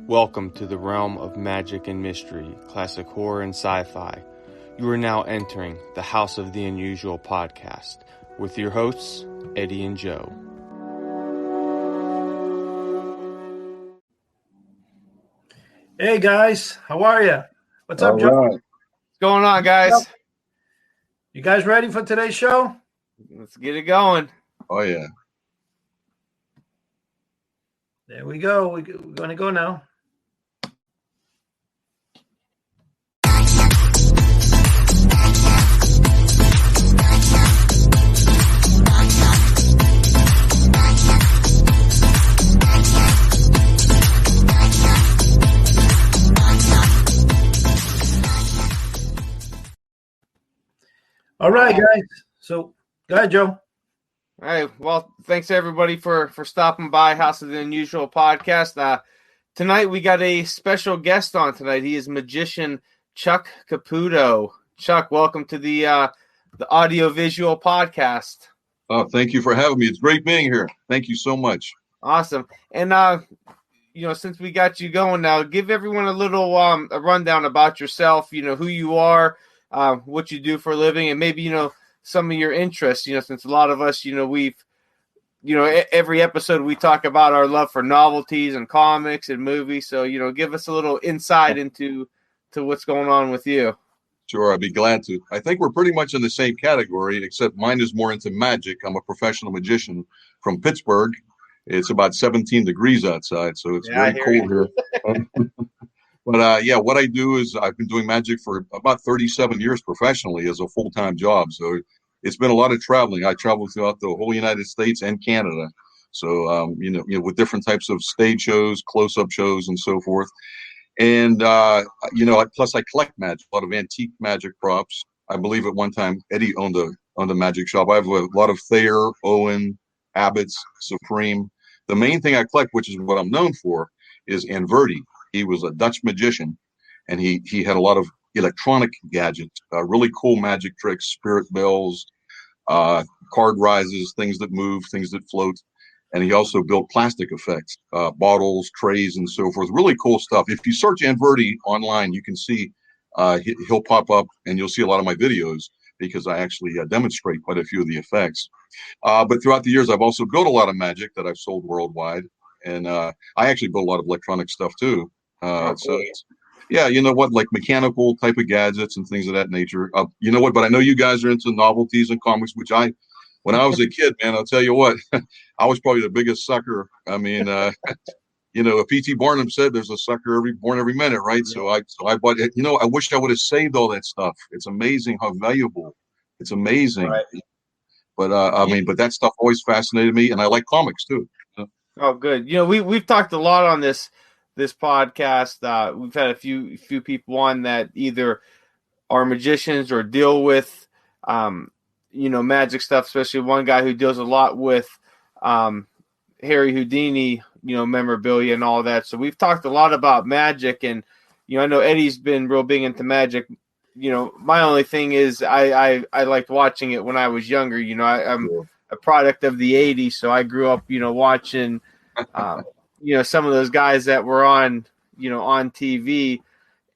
Welcome to the realm of magic and mystery, classic horror and sci-fi. You are now entering the House of the Unusual podcast with your hosts, Eddie and Joe. Hey guys, how are you? What's up, Joe? What's going on, guys? You guys ready for today's show? Let's get it going. Oh, yeah. There we go. We're going to go now. All right, guys. So, go ahead, Joe. All right. Well, thanks everybody for stopping by House of the Unusual podcast. Tonight we got a special guest on tonight. He is magician Chuck Caputo. Chuck, welcome to the audio-visual podcast. Oh, thank you for having me. It's great being here. Thank you so much. Awesome. And since we got you going now, give everyone a little a rundown about yourself. Who you are. What you do for a living, and maybe some of your interests. Since a lot of us, we've every episode we talk about our love for novelties and comics and movies. So give us a little insight into what's going on with you. Sure, I'd be glad to. I think we're pretty much in the same category, except mine is more into magic. I'm a professional magician from Pittsburgh. It's about 17 degrees outside, so it's very cold here. But what I do is I've been doing magic for about 37 years professionally as a full-time job. So it's been a lot of traveling. I travel throughout the whole United States and Canada. So, with different types of stage shows, close-up shows, and so forth. And, plus I collect magic, a lot of antique magic props. I believe at one time Eddie owned a magic shop. I have a lot of Thayer, Owen, Abbott's, Supreme. The main thing I collect, which is what I'm known for, is Anverti. He was a Dutch magician, and he had a lot of electronic gadgets, really cool magic tricks, spirit bells, card rises, things that move, things that float. And he also built plastic effects, bottles, trays, and so forth. Really cool stuff. If you search Anverti online, you can see he'll pop up, and you'll see a lot of my videos because I actually demonstrate quite a few of the effects. But throughout the years, I've also built a lot of magic that I've sold worldwide. And I actually built a lot of electronic stuff, too. Like mechanical type of gadgets and things of that nature. But I know you guys are into novelties and comics, which when I was a kid, man, I'll tell you what, I was probably the biggest sucker. I mean, P.T. Barnum said there's a sucker born every minute, right? Yeah. So I bought it. I wish I would have saved all that stuff. It's amazing how valuable. It's amazing. Right. But but that stuff always fascinated me, and I like comics too. Oh, good. We've talked a lot on this podcast. We've had a few people on that either are magicians or deal with, magic stuff, especially one guy who deals a lot with Harry Houdini, memorabilia and all that. So we've talked a lot about magic, and, I know Eddie's been real big into magic. My only thing is I liked watching it when I was younger. I'm a product of the 80s, so I grew up, watching some of those guys that were on TV,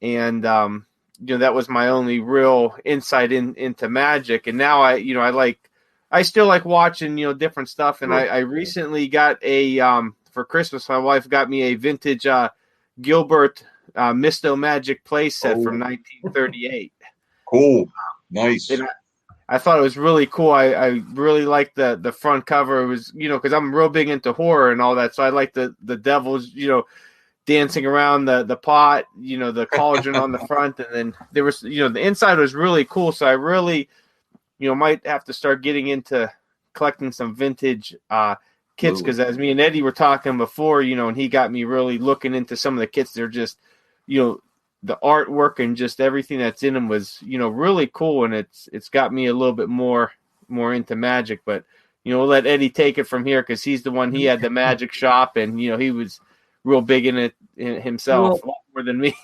and that was my only real insight into magic. And now I still like watching different stuff. And I recently got for Christmas, my wife got me a vintage Gilbert Misto Magic play set from 1938. Cool, nice. And I thought it was really cool. I really liked the front cover. It was, because I'm real big into horror and all that. So I like the devils, dancing around the pot, the cauldron on the front. And then there was, the inside was really cool. So I really, might have to start getting into collecting some vintage kits. Because as me and Eddie were talking before, and he got me really looking into some of the kits. They're just, the artwork and just everything that's in them was, really cool. And it's got me a little bit more into magic, but, we'll let Eddie take it from here. Cause he's the one, he had the magic shop, and, he was real big in it himself, a lot more than me.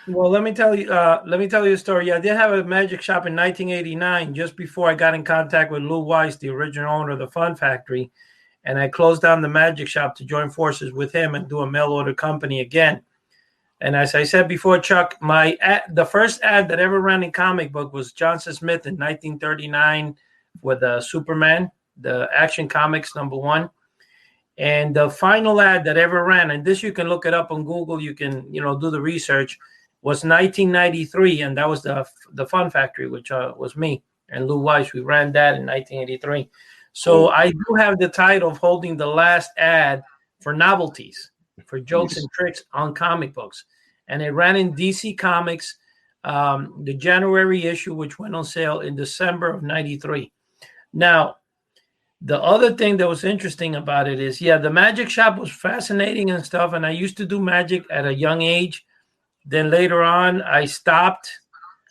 Well, let me tell you a story. Yeah, I did have a magic shop in 1989, just before I got in contact with Lou Weiss, the original owner of the Fun Factory. and I closed down the magic shop to join forces with him and do a mail order company again. And as I said before, Chuck, the first ad that ever ran in comic book was Johnson Smith in 1939 with Superman, the Action Comics #1. And the final ad that ever ran, and this you can look it up on Google, you can do the research, was 1993, and that was the Fun Factory, which was me and Lou Weiss. We ran that in 1983. So I do have the title of holding the last ad for novelties, for jokes and tricks on comic books. And it ran in DC Comics, the January issue, which went on sale in December of 93. Now, the other thing that was interesting about it is, the magic shop was fascinating and stuff. And I used to do magic at a young age. Then later on, I stopped.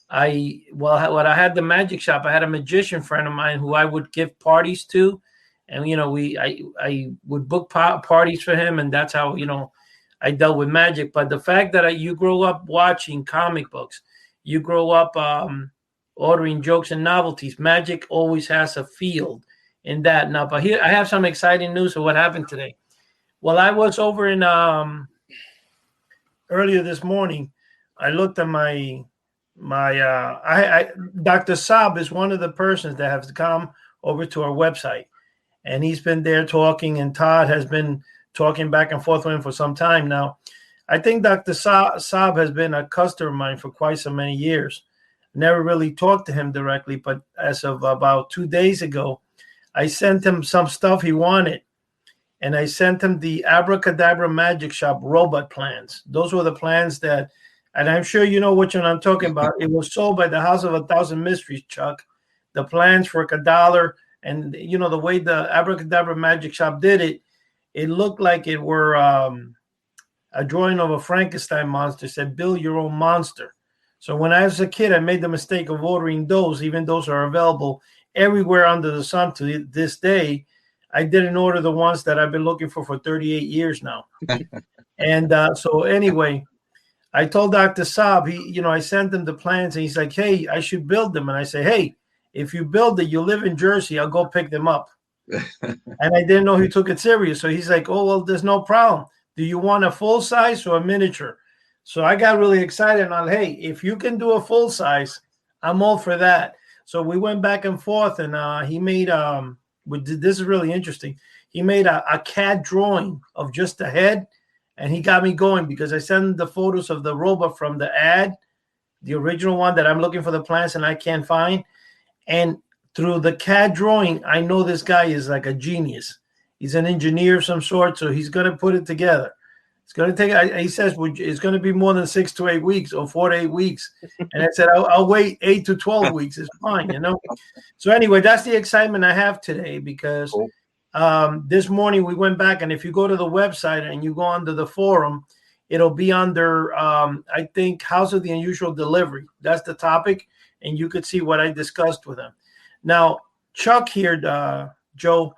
When I had the magic shop, I had a magician friend of mine who I would give parties to. And, I would book parties for him. And that's how, I dealt with magic. But the fact that you grow up watching comic books, you grow up ordering jokes and novelties, magic always has a field in that. Now, but here I have some exciting news of what happened today. Well, I was over in earlier this morning. I looked at my Dr. Saab is one of the persons that has come over to our website, and he's been there talking, and Todd has been talking back and forth with him for some time now. I think Dr. Saab has been a customer of mine for quite so many years. Never really talked to him directly, but as of about 2 days ago, I sent him some stuff he wanted, and I sent him the Abracadabra Magic Shop robot plans. Those were the plans that, and I'm sure you know which one I'm talking about. It was sold by the House of 1,000 Mysteries, Chuck. The plans for $1, and the way the Abracadabra Magic Shop did it, it looked like it were a drawing of a Frankenstein monster. It said, "Build your own monster." So when I was a kid, I made the mistake of ordering those, even those are available everywhere under the sun to this day. I didn't order the ones that I've been looking for 38 years now. And so anyway, I told Dr. Saab, I sent him the plans, and he's like, "Hey, I should build them." And I say, "Hey, if you build it, you live in Jersey, I'll go pick them up." And I didn't know he took it serious. So he's like, "Oh, well, there's no problem. Do you want a full size or a miniature?" So I got really excited. And I'm like, "Hey, if you can do a full size, I'm all for that." So we went back and forth, and he made this is really interesting. He made a CAD drawing of just the head, and he got me going because I sent him the photos of the robot from the ad, the original one that I'm looking for the plans and I can't find. And through the CAD drawing, I know this guy is like a genius. He's an engineer of some sort, so he's going to put it together. It's going to take, he says, it's going to be more than 6 to 8 weeks or 4 to 8 weeks. And I said, I'll wait 8 to 12 weeks. It's fine, So anyway, that's the excitement I have today because this morning we went back, and if you go to the website and you go under the forum, it'll be under, I think, House of the Unusual Delivery. That's the topic, and you could see what I discussed with him. Now, Chuck here, Joe,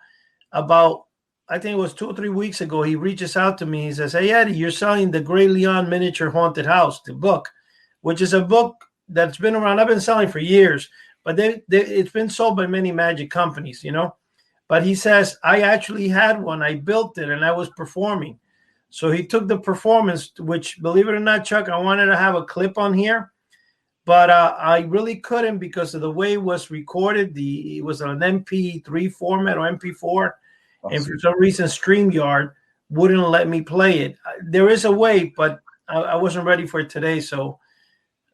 about, I think it was 2 or 3 weeks ago, he reaches out to me. He says, "Hey, Eddie, you're selling the Gray Leon Miniature Haunted House, the book, which is a book that's been around. I've been selling for years, but it's been sold by many magic companies, But he says, I actually had one. I built it, and I was performing. So he took the performance, which, believe it or not, Chuck, I wanted to have a clip on here, but I really couldn't because of the way it was recorded. It was on an MP3 format or MP4. And for some reason, StreamYard wouldn't let me play it. There is a way, but I wasn't ready for it today. So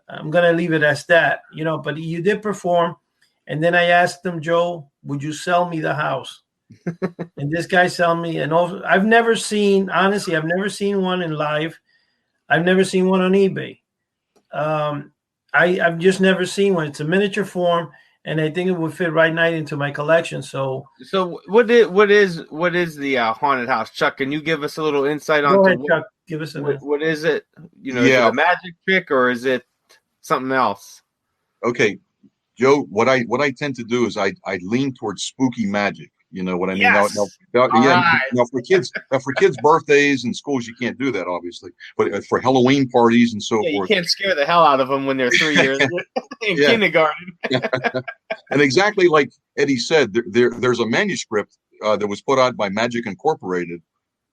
I'm going to leave it as that, but you did perform. And then I asked him, "Joe, would you sell me the house?" And this guy sold me. And also, I've never seen one in live. I've never seen one on eBay. I've just never seen one. It's a miniature form. And I think it would fit right into my collection. So what is the haunted house, Chuck? Can you give us a little insight on? Go ahead, Chuck. Give us what is it? Is it a magic trick or is it something else? Okay, Joe. What I tend to do is I lean towards spooky magic. You know what I mean? Yes. Now for kids' birthdays and schools, you can't do that, obviously. But for Halloween parties and so forth, you can't scare the hell out of them when they're 3 years in kindergarten. And exactly like Eddie said, there's a manuscript that was put out by Magic Incorporated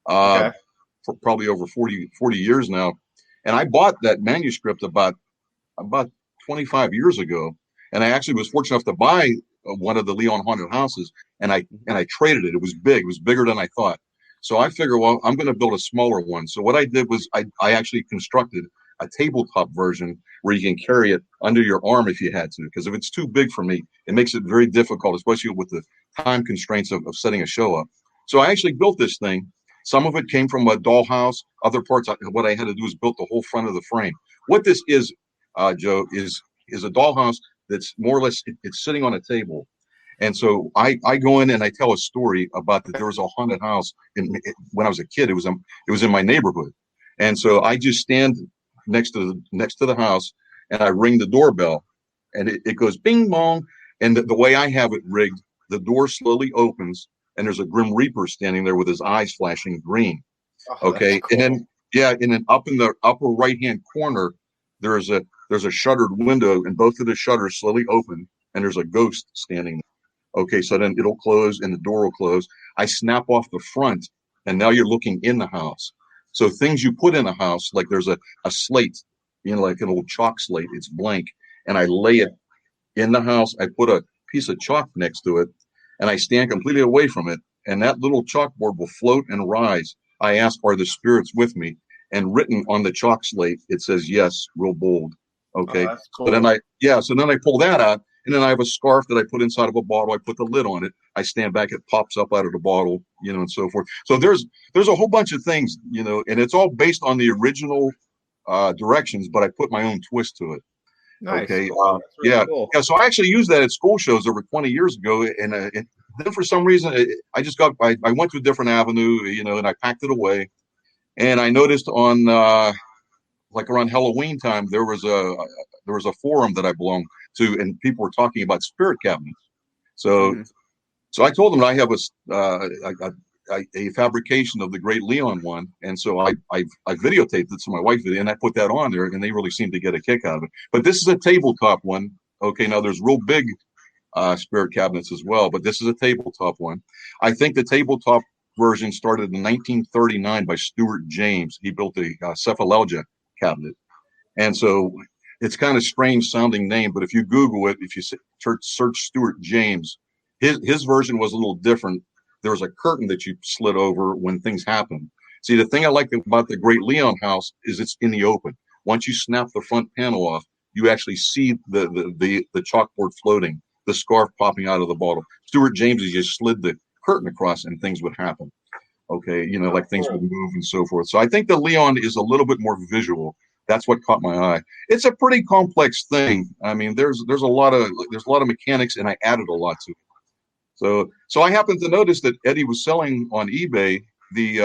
for probably over 40 years now. And I bought that manuscript about 25 years ago. And I actually was fortunate enough to buy one of the Leon haunted houses, and I traded it. It was big. It was bigger than I thought. So I figured, well, I'm going to build a smaller one. So what I did was I actually constructed a tabletop version where you can carry it under your arm if you had to, because if it's too big for me, it makes it very difficult, especially with the time constraints of setting a show up. So I actually built this thing. Some of it came from a dollhouse. Other parts, what I had to do is build the whole front of the frame. What this is, Joe, is a dollhouse that's more or less, it's sitting on a table. And so I go in and I tell a story about that there was a haunted house when I was a kid. It was in my neighborhood. And so I just stand next to the house and I ring the doorbell, and it goes bing bong. And the way I have it rigged, the door slowly opens and there's a Grim Reaper standing there with his eyes flashing green. Okay. Cool. And then up in the upper right-hand corner, there's a shuttered window, and both of the shutters slowly open, and there's a ghost standing there. Okay, so then it'll close and the door will close. I snap off the front, and now you're looking in the house. So things you put in a house, like there's a slate, like an old chalk slate, it's blank, and I lay it in the house. I put a piece of chalk next to it, and I stand completely away from it, and that little chalkboard will float and rise. I ask, are the spirits with me? And written on the chalk slate, it says yes, real bold. Okay. Oh, cool. So then I pull that out, and then I have a scarf that I put inside of a bottle. I put the lid on it. I stand back, it pops up out of the bottle, and so forth. So there's a whole bunch of things, and it's all based on the original directions, but I put my own twist to it. Nice. Okay. Really cool. Yeah. So I actually used that at school shows over 20 years ago, and then for some reason I went to a different avenue, and I packed it away, and I noticed on like around Halloween time, there was a forum that I belonged to, and people were talking about spirit cabinets. So I told them that I have a fabrication of the Great Leon one, and so I videotaped it to my wife, and I put that on there, and they really seemed to get a kick out of it. But this is a tabletop one. Okay, now there's real big spirit cabinets as well, but this is a tabletop one. I think the tabletop version started in 1939 by Stuart James. He built a Cephalalgia cabinet, and so it's kind of strange sounding name, but if you Google it, if you search Stuart James, his version was a little different. There was a curtain that you slid over when things happen. See, the thing I like about the Great Leon house is it's in the open. Once you snap the front panel off, you actually see the chalkboard floating, the scarf popping out of the bottle. Stuart James just slid the curtain across and things would happen. Okay, like things would move and so forth. So I think the Leon is a little bit more visual. That's what caught my eye. It's a pretty complex thing. I mean, there's a lot of mechanics, and I added a lot to it. So I happened to notice that Eddie was selling on eBay the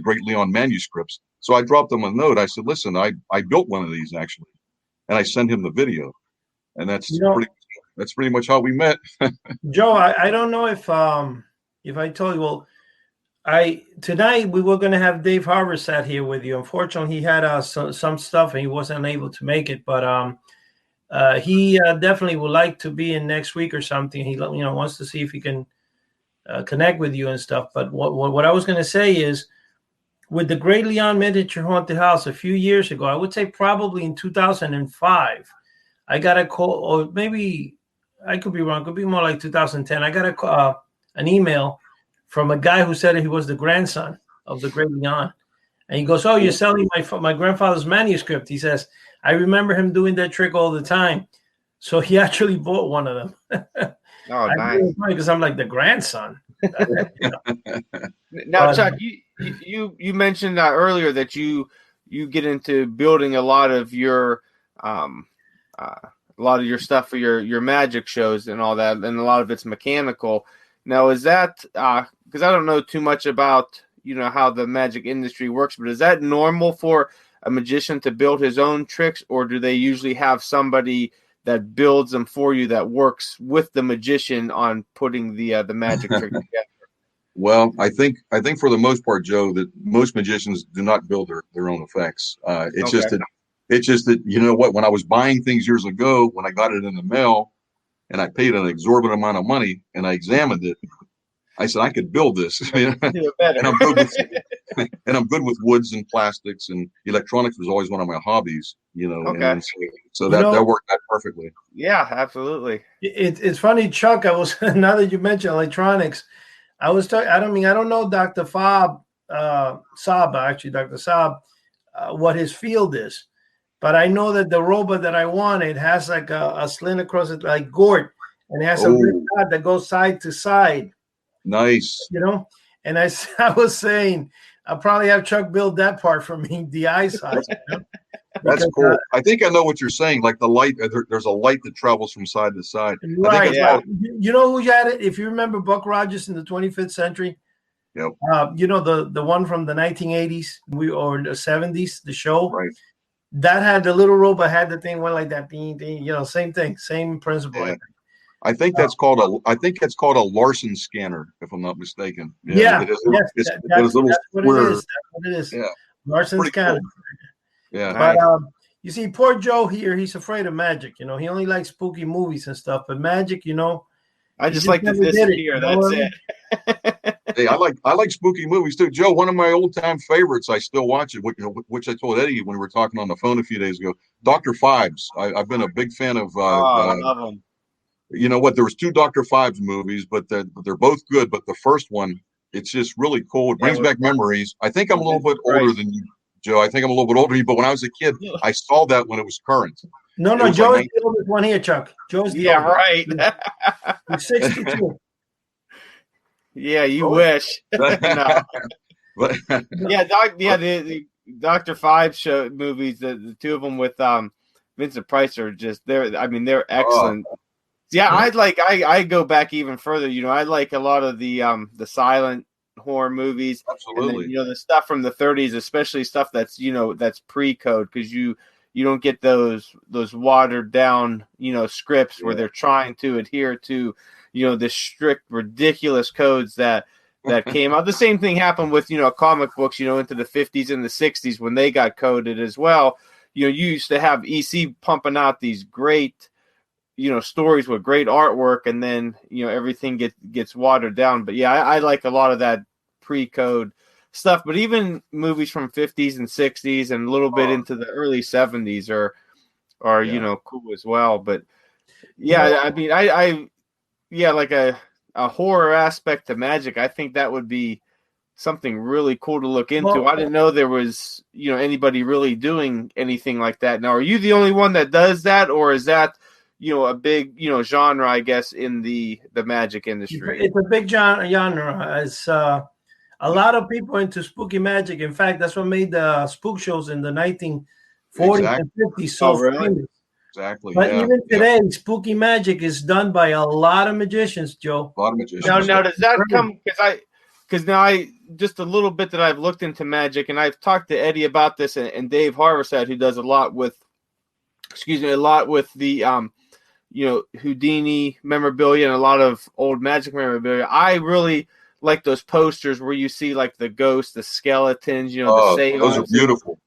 Great Leon manuscripts. So I dropped him a note. I said, listen, I built one of these actually, and I sent him the video, and that's pretty much how we met. Joe, I don't know if I told you, well, tonight we were going to have Dave Harborsat here with you. Unfortunately, he had some stuff and he wasn't able to make it, but he definitely would like to be in next week or something. He wants to see if he can connect with you and stuff. But what I was going to say is, with the Great Leon Miniature Haunted House a few years ago, I would say probably in 2005, I got a call, or maybe I could be wrong, it could be more like 2010. I got an email from a guy who said he was the grandson of the Great Leon. And he goes, oh, you're selling my grandfather's manuscript. He says, I remember him doing that trick all the time. So he actually bought one of them. Oh, nice. Because I'm like the grandson. Now, Chuck, you mentioned earlier that you get into building a lot of your stuff for your magic shows and all that, and a lot of it's mechanical. Now, is that because I don't know too much about how the magic industry works, but is that normal for a magician to build his own tricks, or do they usually have somebody that builds them for you that works with the magician on putting the magic trick together? Well, I think for the most part, Joe, that most magicians do not build their own effects. It's just that when I was buying things years ago, when I got it in the mail and I paid an exorbitant amount of money and I examined it, I said I could build this, Do it better. and I'm good with and I'm good with woods and plastics, and electronics was always one of my hobbies, Okay. and so that worked out perfectly. Yeah, absolutely. It's funny, Chuck. I was now that you mentioned electronics, I was talking. I don't know Dr. Saab, actually, Dr. Saab, what his field is, but I know that the robot that I wanted has like a sling across it, like Gort, and it has a red dot that goes side to side. Nice. And I was saying, I'll probably have Chuck build that part for me, the eye size. That's cool. I think I know what you're saying. Like the light, there's a light that travels from side to side. Right. You know who had it? If you remember Buck Rogers in the 25th century. Yep. The one from the 1980s or the 70s, the show. Right. That had the little robot had the thing went like that. Ding, ding, same thing, same principle. Yeah. I think that's called a Larson scanner, if I'm not mistaken. Yeah. That's what it is. Yeah. Larson scanner. Cool. Yeah. But you see, poor Joe here, he's afraid of magic. He only likes spooky movies and stuff. But magic, I just like to disappear. That's it. Hey, I like spooky movies too. Joe, one of my old time favorites, I still watch it, which I told Eddie when we were talking on the phone a few days ago. Dr. Phibes. I've been a big fan of. I love him. You know what? There was 2 Dr. Phibes movies, but they're both good. But the first one, it's just really cool. It brings back memories. I think I'm a little bit older than you, Joe. I think I'm a little bit older than you. But when I was a kid, I saw that when it was current. No, Joe's the oldest one here, Chuck. Joe's the right. He's 62. Yeah, you wish. No. The Dr. Phibes show movies, the 2 of them with Vincent Price are just they're excellent. Yeah, I go back even further. I like a lot of the silent horror movies. Absolutely. And then, the stuff from the 30s, especially stuff that's that's pre-code, because you don't get those watered down scripts where they're trying to adhere to the strict ridiculous codes that came out. The same thing happened with comic books into the 50s and the 60s when they got coded as well. You used to have EC pumping out these great stories with great artwork, and then everything gets watered down. But yeah, I like a lot of that pre-code stuff. But even movies from 50s and 60s and a little bit into the early 70s are cool as well. But yeah, I like a horror aspect to magic. I think that would be something really cool to look into. I didn't know there was anybody really doing anything like that. Now, are you the only one that does that, or is that a big genre, I guess, in the magic industry? It's a big genre. It's a lot of people into spooky magic. In fact, that's what made the spook shows in the 1940s and 50s so famous. Exactly. But even today, spooky magic is done by a lot of magicians, Joe. A lot of magicians. Now does that come because now I just a little bit that I've looked into magic, and I've talked to Eddie about this, and Dave Harversat, who does a lot with the Houdini memorabilia and a lot of old magic memorabilia. I really like those posters where you see like the ghosts, the skeletons, the seance. Those are beautiful.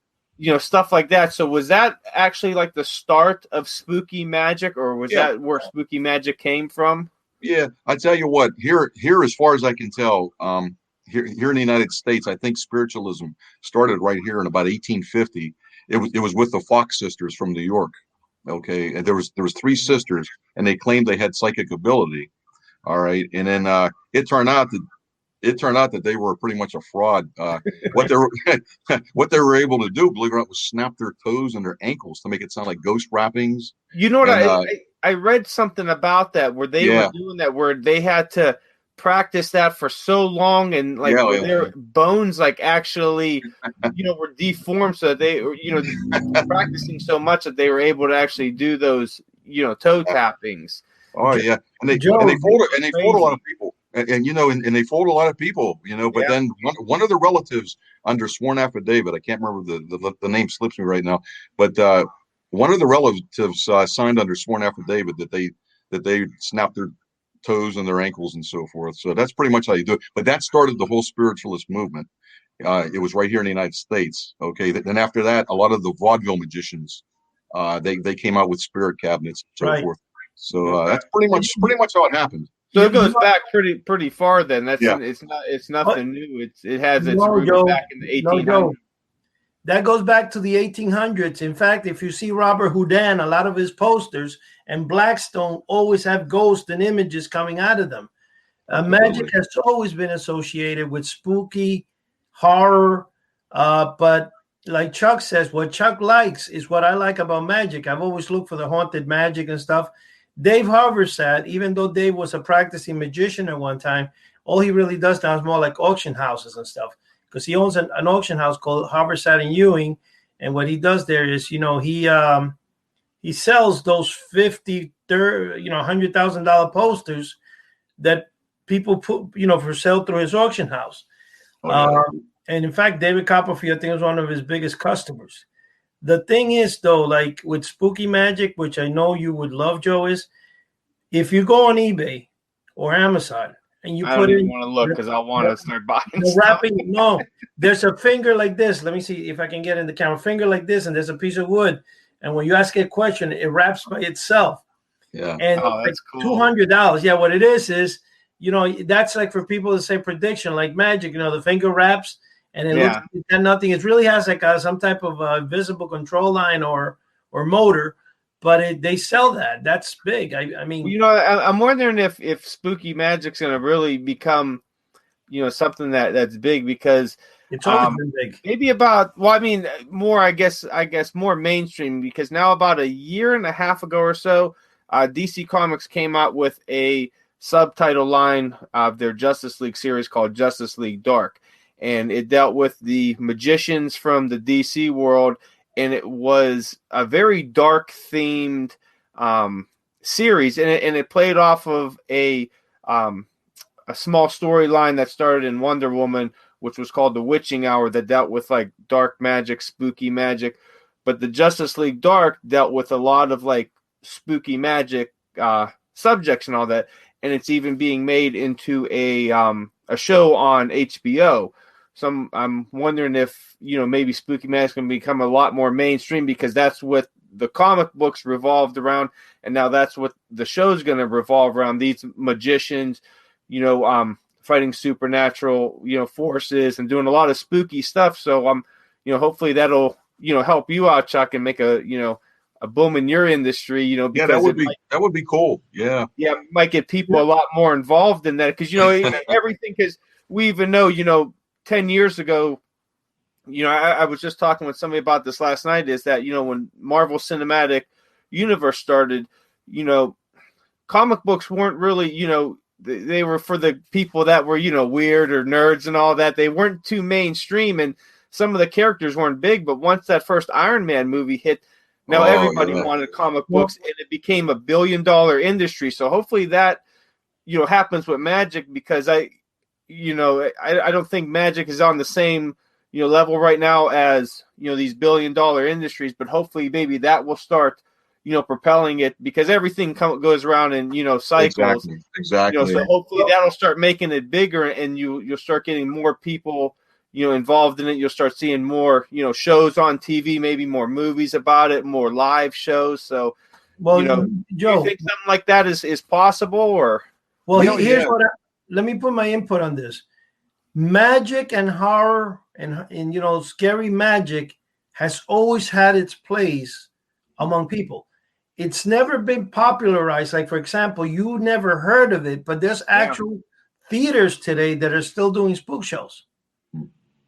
Stuff like that. So was that actually like the start of spooky magic, or was that where spooky magic came from? Yeah, I tell you what, here, as far as I can tell, here in the United States, I think spiritualism started right here in about 1850. It was with the Fox sisters from New York. Okay, and there was 3 sisters, and they claimed they had psychic ability. All right, and then it turned out that they were pretty much a fraud. What they were able to do, believe it or not, was snap their toes and their ankles to make it sound like ghost wrappings. You know what? I read something about that where they were doing that, where they had to practice that for so long, and their bones actually were deformed, so they practicing so much that they were able to actually do those toe tappings. Oh yeah, and they fooled a lot of people, and they fooled a lot of people, But then one of the relatives under sworn affidavit, I can't remember the name slips me right now, but one of the relatives signed under sworn affidavit that they snapped their toes and their ankles and so forth. So that's pretty much how you do it. But that started the whole spiritualist movement. It was right here in the United States. Okay. Then after that, a lot of the vaudeville magicians, they came out with spirit cabinets and so forth. So that's pretty much how it happened. So it goes back pretty far. Then it's nothing new. It has its roots back in the 1800s. That goes back to the 1800s. In fact, if you see Robert Houdin, a lot of his posters and Blackstone always have ghosts and images coming out of them. Magic has always been associated with spooky, horror, but like Chuck says, what Chuck likes is what I like about magic. I've always looked for the haunted magic and stuff. Dave Haversat, even though Dave was a practicing magician at one time, all he really does now is more like auction houses and stuff, because he owns an auction house called Haversat and Ewing. And what he does there is, he sells those $100,000 posters that people put, for sale through his auction house. And in fact, David Copperfield, I think, was one of his biggest customers. The thing is, though, like with spooky magic, which I know you would love, Joe, is if you go on eBay or Amazon and you I don't even want to look because I want to start buying stuff. No, there's a finger like this. Let me see if I can get in the camera. Finger like this, and there's a piece of wood. And when you ask it a question, it wraps by itself. Yeah. And that's cool. $200. Yeah, what it is, that's like for people to say prediction, like magic, the finger wraps and it looks like nothing. It really has like some type of visible control line or motor, but they sell that. That's big. I mean, I'm wondering if spooky magic's going to really become, something that's big, because it's always been big. Maybe more, I guess more mainstream, because now about a year and a half ago or so, DC Comics came out with a subtitle line of their Justice League series called Justice League Dark, and it dealt with the magicians from the DC world, and it was a very dark themed series, and it played off of a small storyline that started in Wonder Woman, which was called The Witching Hour, that dealt with like dark magic, spooky magic. But the Justice League Dark dealt with a lot of like spooky magic subjects and all that. And it's even being made into a show on HBO. So I'm wondering if, maybe spooky magic can become a lot more mainstream, because that's what the comic books revolved around. And now that's what the show's going to revolve around, these magicians, fighting supernatural, forces and doing a lot of spooky stuff. So, hopefully that'll, help you out, Chuck, and make a boom in your industry, because that would be cool. Yeah. Yeah. Might get people a lot more involved in that. Cause everything, cause we even know, 10 years ago, I was just talking with somebody about this last night, is that, when Marvel Cinematic Universe started, comic books weren't really, they were for the people that were, weird or nerds and all that. They weren't too mainstream, and some of the characters weren't big. But once that first Iron Man movie hit, now everybody wanted comic books, and it became $1 billion industry. So hopefully that, happens with magic, because I don't think magic is on the same, level right now as, these $1 billion industries, but hopefully maybe that will start, propelling it, because everything goes around in, cycles. Exactly. So hopefully that'll start making it bigger, and you'll start getting more people, involved in it. You'll start seeing more, shows on TV, maybe more movies about it, more live shows. So, Joe, do you think something like that is possible, or? Well, here's what let me put my input on this. Magic and horror and scary magic has always had its place among people. It's never been popularized. Like, for example, you never heard of it, but there's actual theaters today that are still doing spook shows,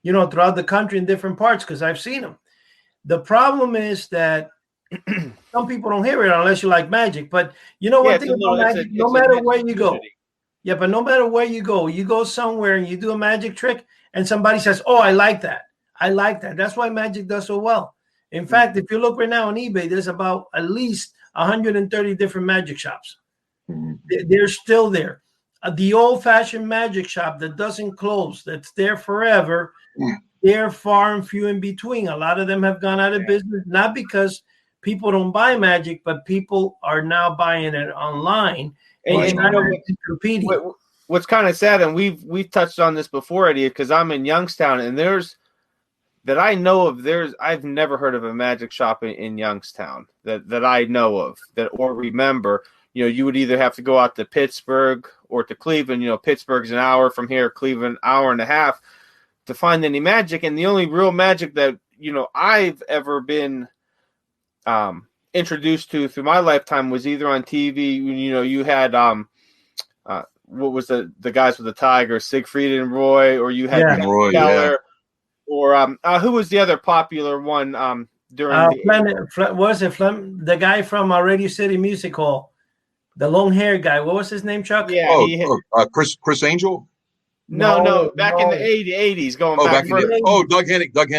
throughout the country in different parts, because I've seen them. The problem is that some people don't hear it unless you like magic. But one thing about magic, no matter where you go. Yeah, but no matter where you go somewhere and you do a magic trick and somebody says, "Oh, I like that. I like that." That's why magic does so well. In fact, if you look right now on eBay, there's about at least 130 different magic shops. They're still there. The old-fashioned magic shop that doesn't close, that's there forever, they're far and few in between. A lot of them have gone out of business, not because people don't buy magic, but people are now buying it online. And I don't competing. What's kind of sad, and we've touched on this before, Eddie, because I'm in Youngstown, and I've never heard of a magic shop in Youngstown that I know of or remember. you would either have to go out to Pittsburgh or to Cleveland. Pittsburgh's an hour from here, Cleveland, hour and a half to find any magic. And the only real magic that, I've ever been introduced to through my lifetime was either on TV. You had what was the guys with the Tigers, Siegfried and Roy, or you had Roy, Keller, or who was the other popular one during the guy from Radio City Music Hall, the long hair guy. What was his name, Chuck? Yeah, Chris Angel. No, back in the 80s, going back further. Doug Henning. Doug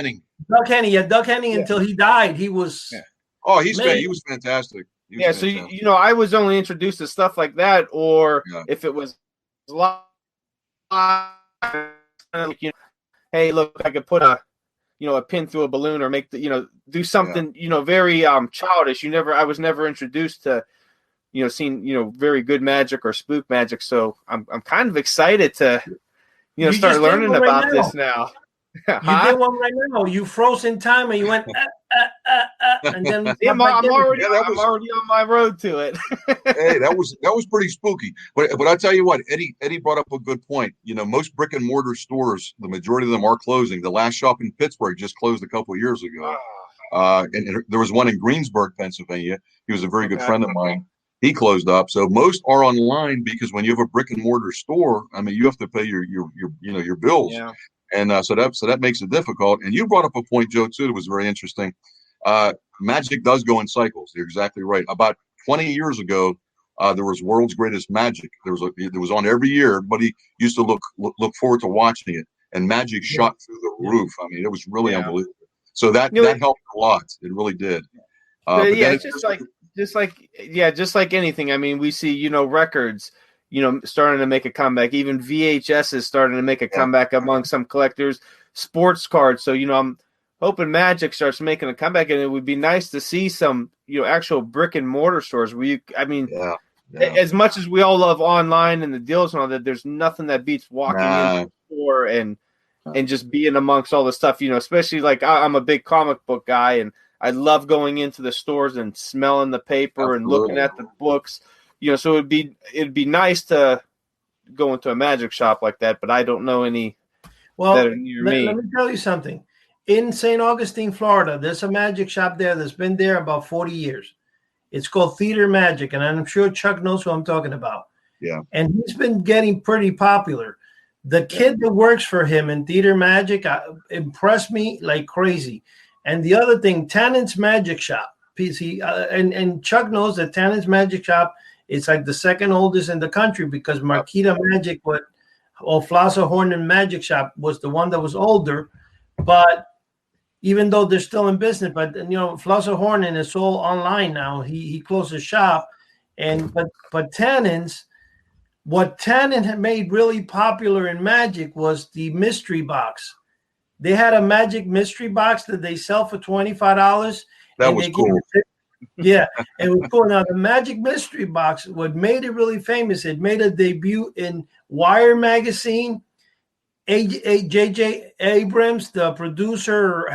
Henning, Doug Henning until he died. He was. Yeah. Oh, he was fantastic. So I was only introduced to stuff like that, or if it was live, hey, look, I could put a pin through a balloon, or make do something, very childish. I was never introduced to, seeing, very good magic or spook magic. So I'm kind of excited to, start learning about this now. You did one right now. You froze in time and you went, and then I'm already on my road to it. Hey, that was pretty spooky. But I tell you what, Eddie brought up a good point. Most brick and mortar stores, the majority of them are closing. The last shop in Pittsburgh just closed a couple of years ago. And there was one in Greensburg, Pennsylvania. He was a very good friend of mine. He closed up. So most are online, because when you have a brick and mortar store, I mean, you have to pay your bills. Yeah. And so that makes it difficult. And you brought up a point, Joe, too, that was very interesting. Magic does go in cycles. You're exactly right. About 20 years ago, there was World's Greatest Magic. It was on every year. Everybody used to look forward to watching it. And magic shot through the roof. I mean, it was really unbelievable. So that helped a lot. It really did. Just like anything. I mean, we see, records, starting to make a comeback. Even VHS is starting to make a comeback among some collectors. Sports cards. So, I'm hoping magic starts making a comeback, and it would be nice to see some, actual brick and mortar stores where as much as we all love online and the deals and all that, there's nothing that beats walking into the store and just being amongst all the stuff, especially like I'm a big comic book guy, and I love going into the stores and smelling the paper and looking at the books, so it'd be nice to go into a magic shop like that, but I don't know any that are near me. Let me tell you something. In St. Augustine, Florida, there's a magic shop there that's been there about 40 years. It's called Theater Magic, and I'm sure Chuck knows what I'm talking about. Yeah. And he's been getting pretty popular. The kid that works for him in Theater Magic impressed me like crazy. And the other thing, Tannen's Magic Shop, PC, and Chuck knows that Tannen's Magic Shop is like the second oldest in the country, because Marquita Magic, or Flosser Horn Magic Shop was the one that was older. But even though they're still in business, but Flosser Horn is all online now. He closed his shop, but Tannen's, what Tannen had made really popular in magic was the mystery box. They had a magic mystery box that they sell for $25. That was cool. Yeah, it was cool. Now, the magic mystery box, what made it really famous, it made a debut in Wire magazine. J.J. Abrams, the producer,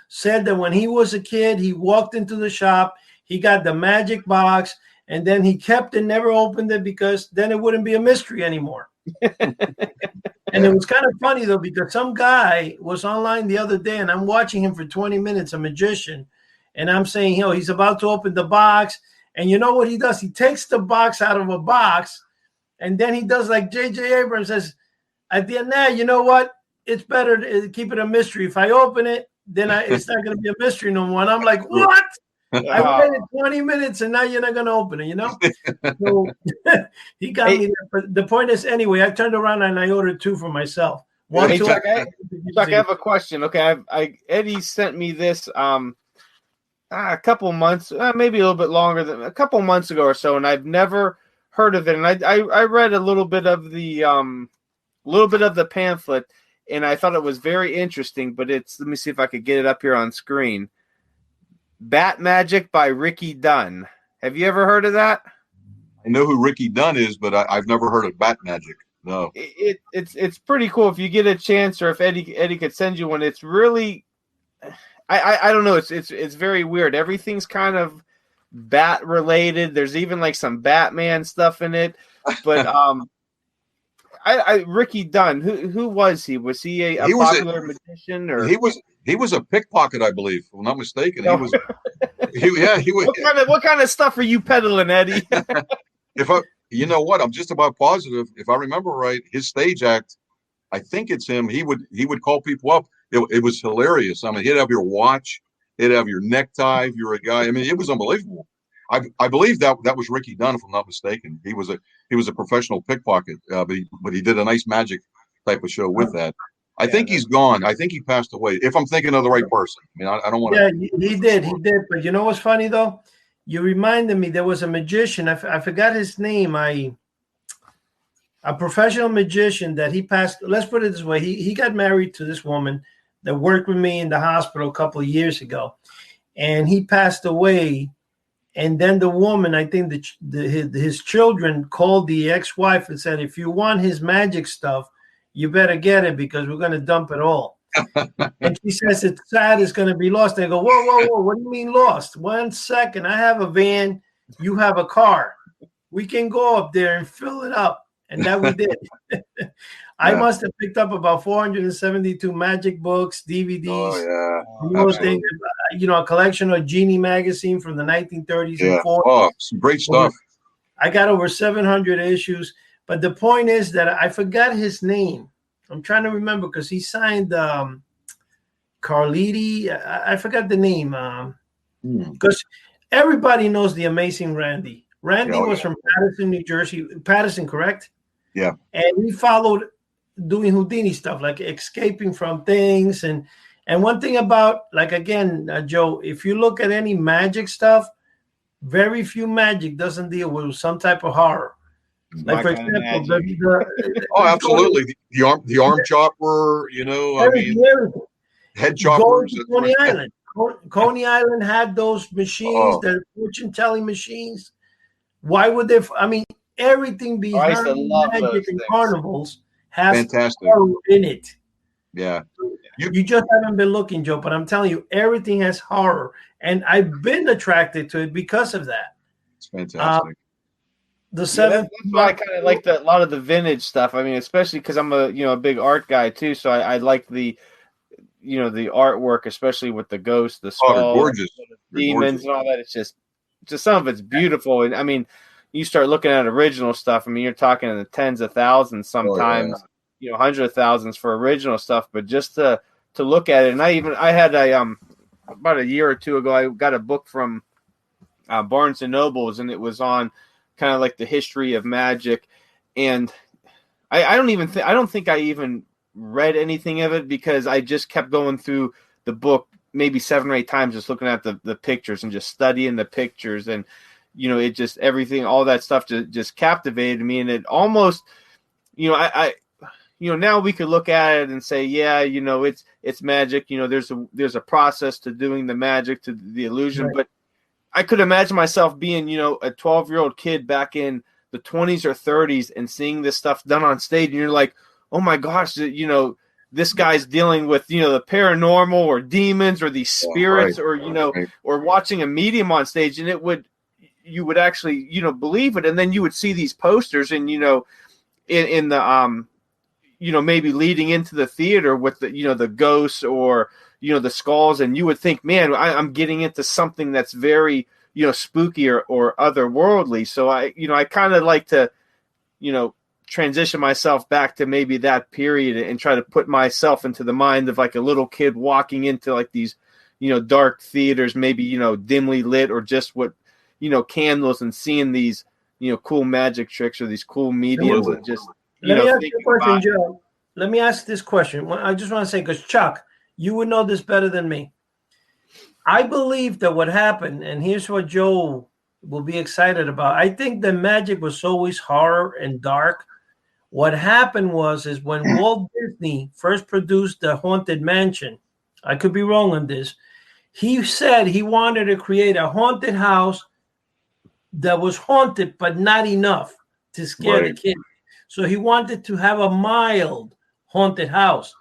said that when he was a kid, he walked into the shop, he got the magic box, and then he kept it, never opened it, because then it wouldn't be a mystery anymore. And it was kind of funny, though, because some guy was online the other day, and I'm watching him for 20 minutes, a magician, and I'm saying, he's about to open the box, and you know what he does? He takes the box out of a box, and then he does like J.J. Abrams says, at the end, you know what? It's better to keep it a mystery. If I open it, then it's not going to be a mystery no more. And I'm like, what? I waited 20 minutes, and now you're not going to open it, So he got me there. But the point is, anyway, I turned around and I ordered two for myself. Chuck, I have a question. Okay, Eddie sent me this a couple months, maybe a little bit longer than a couple months ago or so, and I've never heard of it. And I read a little bit of the pamphlet, and I thought it was very interesting. But let me see if I could get it up here on screen. Bat Magic by Ricky Dunn. Have you ever heard of that? I know who Ricky Dunn is, but I've never heard of Bat Magic. No. It's pretty cool if you get a chance, or if Eddie could send you one. It's really, I don't know. It's very weird. Everything's kind of bat related. There's even like some Batman stuff in it. But Ricky Dunn, who was he? Was he a popular magician, or he was a pickpocket, I believe, if I'm not mistaken. No. He was. He was. What kind of stuff are you peddling, Eddie? You know what? I'm just about positive. If I remember right, his stage act, I think it's him. He would call people up. It was hilarious. I mean, he'd have your watch, he'd have your necktie if you're a guy. I mean, it was unbelievable. I believe that was Ricky Dunn, if I'm not mistaken. He was a professional pickpocket, but he did a nice magic type of show with that. I think he's gone. I think he passed away. If I'm thinking of the right person, I mean, I don't want to. Yeah, he did. But you know what's funny though? You reminded me there was a magician. I forgot his name. A professional magician that he passed. Let's put it this way: he got married to this woman that worked with me in the hospital a couple of years ago, and he passed away. And then the woman, I think his children called the ex-wife and said, "If you want his magic stuff, you better get it because we're going to dump it all." And she says, "It's sad it's going to be lost." They go, whoa. What do you mean lost? 1 second. I have a van. You have a car. We can go up there and fill it up. And that we did. I must have picked up about 472 magic books, DVDs. A collection of Genie magazine from the 1930s and 40s. Oh, some great stuff. I got over 700 issues. But the point is that I forgot his name. I'm trying to remember because he signed Carliti. I forgot the name because everybody knows the amazing Randy. Randy was from Paterson, New Jersey. Paterson, correct? Yeah. And he followed doing Houdini stuff, like escaping from things. And one thing about, like, again, Joe, if you look at any magic stuff, very few magic doesn't deal with some type of horror. Like, for example, absolutely. The arm chopper, head choppers. Coney Island. Coney Island had those machines, that fortune-telling machines. Why would they? I mean, everything behind magic and carnivals has horror in it. Yeah. You just haven't been looking, Joe, but I'm telling you, everything has horror. And I've been attracted to it because of that. It's fantastic. That's why I kind of like a lot of the vintage stuff. I mean, especially because I'm a big art guy too, so I like the the artwork, especially with the ghosts, the skulls, gorgeous. The demons, and all that. It's just some of it's beautiful. And I mean, you start looking at original stuff. I mean, you're talking in the tens of thousands, sometimes hundreds of thousands for original stuff. But just to look at it, and I had about a year or two ago, I got a book from Barnes and Nobles, and it was on kind of like the history of magic, and I don't think I even read anything of it because I just kept going through the book maybe 7 or 8 times, just looking at the pictures and just studying the pictures, and it just everything, all that stuff just captivated me, and it almost now we could look at it and say, it's magic, there's a process to doing the magic, to the illusion, but I could imagine myself being, a 12-year-old kid back in the 20s or 30s and seeing this stuff done on stage. And you're like, oh my gosh, this guy's dealing with, the paranormal or demons or these spirits or watching a medium on stage. And you would actually, believe it. And then you would see these posters and, in the, maybe leading into the theater with the, the ghosts or, the skulls, and you would think, man, I'm getting into something that's very, spooky or otherworldly. So I kind of like to, transition myself back to maybe that period and try to put myself into the mind of like a little kid walking into like these, dark theaters, maybe, dimly lit or just with, candles, and seeing these, cool magic tricks or these cool mediums and just, Let me ask you a question, Joe. Let me ask this question. I just want to say, because Chuck, you would know this better than me. I believe that what happened, and here's what Joe will be excited about. I think the magic was always horror and dark. What happened is when Walt Disney first produced the Haunted Mansion, I could be wrong on this, he said he wanted to create a haunted house that was haunted, but not enough to scare the kids. So he wanted to have a mild haunted house.